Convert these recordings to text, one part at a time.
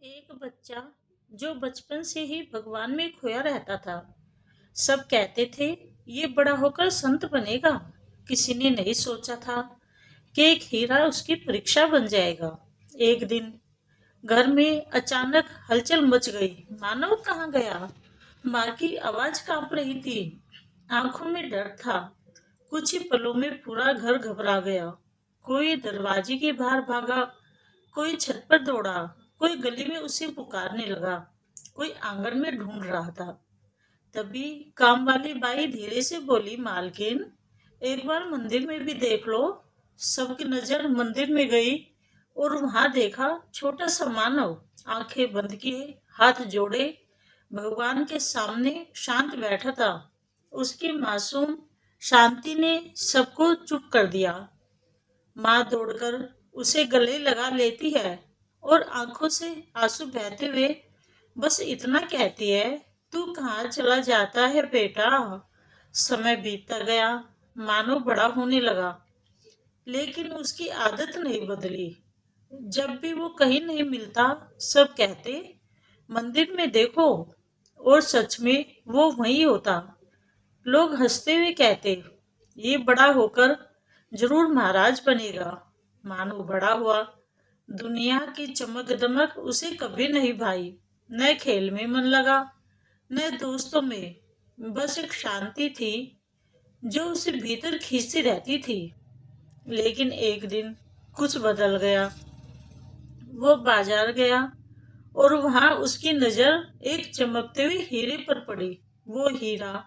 एक बच्चा जो बचपन से ही भगवान में खोया रहता था। सब कहते थे ये बड़ा होकर संत बनेगा। किसी ने नहीं सोचा था कि एक हीरा उसकी परीक्षा बन जाएगा। एक दिन घर में अचानक हलचल मच गई। मानव कहाँ गया? माँ की आवाज कांप रही थी। आंखों में डर था। कुछ ही पलों में पूरा घर घबरा गया। कोई दरवाजे के बाहर भागा, कोई छत पर दौड़ा, कोई गली में उसे पुकारने लगा, कोई आंगन में ढूंढ रहा था। तभी काम वाली बाई धीरे से बोली, मालकिन एक बार मंदिर में भी देख लो। सबकी नजर मंदिर में गई और वहां देखा छोटा सा मानव, आंखें बंद किए, हाथ जोड़े, भगवान के सामने शांत बैठा था। उसकी मासूम शांति ने सबको चुप कर दिया। माँ दौड़कर उसे गले लगा लेती है और आंखों से आंसू बहते हुए बस इतना कहती है, तू कहाँ चला जाता है बेटा? समय बीतता गया। मानो बड़ा होने लगा, लेकिन उसकी आदत नहीं बदली। जब भी वो कहीं नहीं मिलता, सब कहते, मंदिर में देखो, और सच में वो वहीं होता। लोग हंसते हुए कहते, ये बड़ा होकर जरूर महाराज बनेगा। मानो बड़ा हुआ। दुनिया की चमक दमक उसे कभी नहीं भाई। न खेल में मन लगा, न दोस्तों में। बस एक शांति थी जो उसे भीतर खींचती रहती थी। लेकिन एक दिन कुछ बदल गया। वो बाजार गया और वहां उसकी नजर एक चमकते हुए हीरे पर पड़ी। वो हीरा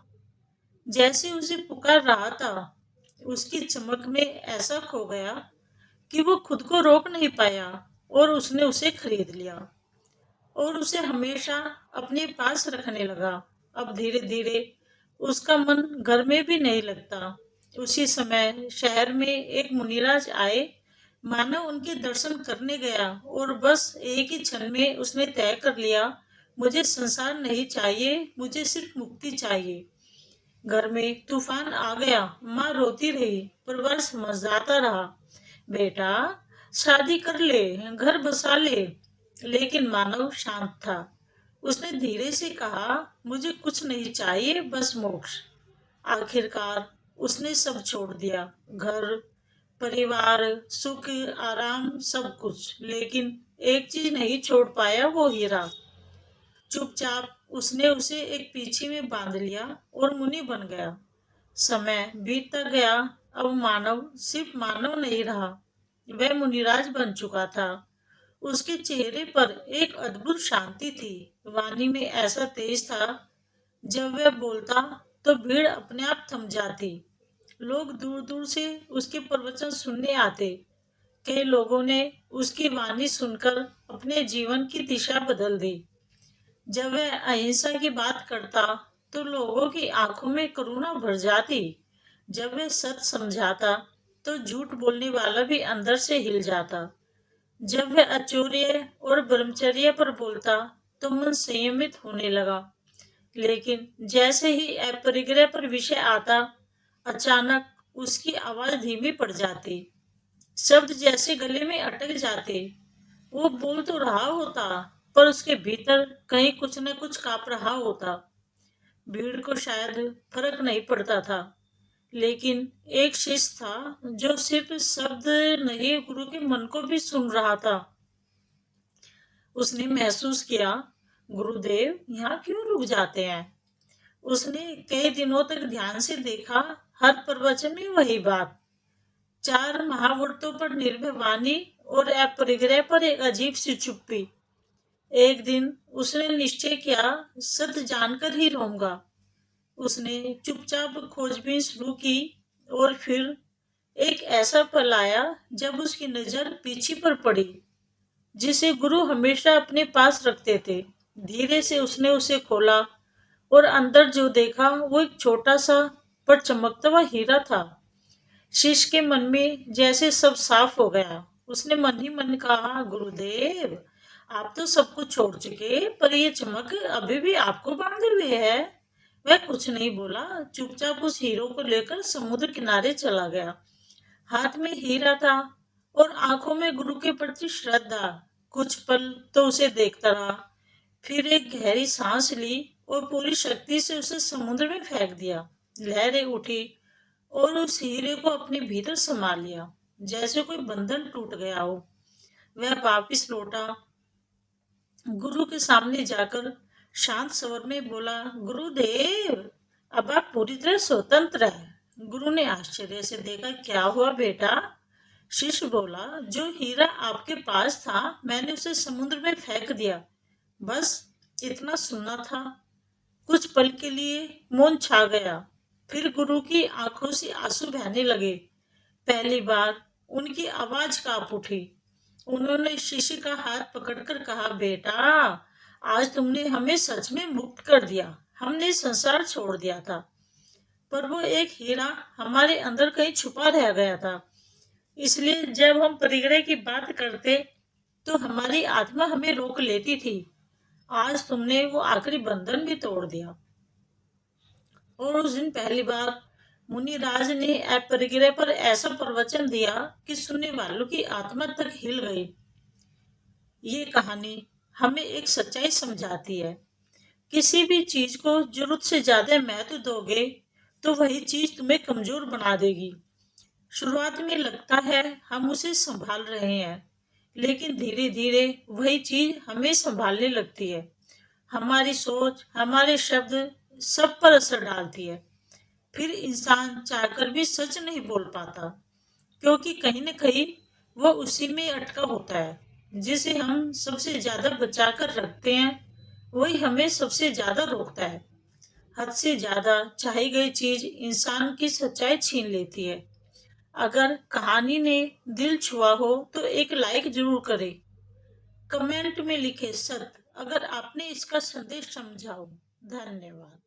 जैसे उसे पुकार रहा था, उसकी चमक में ऐसा खो गया कि वो खुद को रोक नहीं पाया और उसने उसे खरीद लिया और उसे हमेशा अपने पास रखने लगा। अब धीरे धीरे उसका मन घर में भी नहीं लगता। उसी समय शहर में एक मुनिराज आए। मानव उनके दर्शन करने गया और बस एक ही क्षण में उसने तय कर लिया, मुझे संसार नहीं चाहिए, मुझे सिर्फ मुक्ति चाहिए। घर में तूफान आ गया। माँ रोती रही पर वह समझदाता रहा। बेटा, शादी कर ले, घर बसा ले। लेकिन मानव शांत था। उसने धीरे से कहा, मुझे कुछ नहीं चाहिए, बस मोक्ष। आखिरकार उसने सब छोड़ दिया, घर, परिवार, सुख, आराम, सब कुछ। लेकिन एक चीज नहीं छोड़ पाया, वो हीरा। चुपचाप उसने उसे एक पीछे में बांध लिया और मुनि बन गया। समय बीतता गया। अब मानव सिर्फ मानव नहीं रहा, वह मुनिराज बन चुका था। उसके चेहरे पर एक अद्भुत शांति थी। वाणी में ऐसा तेज था, जब वह बोलता तो भीड़ अपने आप थम जाती। लोग दूर दूर से उसके प्रवचन सुनने आते। कई लोगों ने उसकी वाणी सुनकर अपने जीवन की दिशा बदल दी। जब वह अहिंसा की बात करता तो लोगों की आंखों में करुणा भर जाती। जब वह सच समझाता तो झूठ बोलने वाला भी अंदर से हिल जाता। जब वह अचौर्य और ब्रह्मचर्य पर बोलता तो मन संयमित होने लगा। लेकिन जैसे ही अपरिग्रह पर विषय आता, अचानक उसकी आवाज धीमी पड़ जाती। शब्द जैसे गले में अटक जाते। वो बोल तो रहा होता, पर उसके भीतर कहीं कुछ न कुछ कांप रहा होता। भीड़ को शायद फर्क नहीं पड़ता था, लेकिन एक शिष्य था जो सिर्फ शब्द नहीं, गुरु के मन को भी सुन रहा था। उसने महसूस किया, गुरुदेव यहाँ क्यों रुक जाते हैं? उसने कई दिनों तक ध्यान से देखा, हर प्रवचन में वही बात। चार महाव्रतों पर निर्भय वाणी और अपरिग्रह पर एक अजीब सी चुप्पी। एक दिन उसने निश्चय किया, सत्य जानकर ही रहूंगा। उसने चुपचाप खोजबीन शुरू की और फिर एक ऐसा पल आया जब उसकी नजर पीछे पर पड़ी, जिसे गुरु हमेशा अपने पास रखते थे। धीरे से उसने उसे खोला और अंदर जो देखा वो एक छोटा सा पर चमकता हुआ हीरा था। शिष्य के मन में जैसे सब साफ हो गया। उसने मन ही मन कहा, गुरुदेव आप तो सब कुछ छोड़ चुके, पर ये चमक अभी भी आपको बांधे हुए है। वह कुछ नहीं बोला, चुपचाप उस हीरो को लेकर समुद्र किनारे चला गया। हाथ में हीरा था और आंखों में गुरु के प्रति श्रद्धा। कुछ पल तो उसे देखता रहा, फिर एक गहरी सांस ली और पूरी शक्ति से उसे समुद्र में फेंक दिया। लहरें उठी और उस हीरे को अपने भीतर समा लिया, जैसे कोई बंधन टूट गया हो। वह वापिस लौटा, गुरु के सामने जाकर शांत स्वर में बोला, गुरुदेव, अब आप पूरी तरह स्वतंत्र हैं। गुरु ने आश्चर्य से देखा, क्या हुआ बेटा? शिष्य बोला, जो हीरा आपके पास था मैंने उसे समुद्र में फेंक दिया, बस इतना सुनना था। कुछ पल के लिए मौन छा गया, फिर गुरु की आंखों से आंसू बहने लगे। पहली बार उनकी आवाज कांप उठी। उन्होंने शिष्य का हाथ पकड़कर कहा, बेटा, आज तुमने हमें सच में मुक्त कर दिया। हमने संसार छोड़ दिया था, पर वो एक हीरा हमारे अंदर कहीं छुपा रह गया था। इसलिए जब हम परिग्रह की बात करते तो हमारी आत्मा हमें रोक लेती थी। आज तुमने वो आखिरी बंधन भी तोड़ दिया। और उस दिन पहली बार मुनिराज ने अपरिग्रह पर ऐसा प्रवचन दिया कि सुनने वालों की आत्मा तक हिल गई। ये कहानी हमें एक सच्चाई समझाती है, किसी भी चीज को जरूरत से ज्यादा महत्व दोगे तो वही चीज तुम्हें कमजोर बना देगी। शुरुआत में लगता है हम उसे संभाल रहे हैं, लेकिन धीरे धीरे वही चीज हमें संभालने लगती है। हमारी सोच, हमारे शब्द सब पर असर डालती है। फिर इंसान चाहकर भी सच नहीं बोल पाता, क्योंकि कहीं न कहीं वो उसी में अटका होता है। जिसे हम सबसे ज्यादा बचा कर रखते हैं वही हमें सबसे ज्यादा रोकता है। हद से ज्यादा चाही गई चीज इंसान की सच्चाई छीन लेती है। अगर कहानी ने दिल छुआ हो तो एक लाइक जरूर करें, कमेंट में लिखे सत्य अगर आपने इसका संदेश समझा हो। धन्यवाद।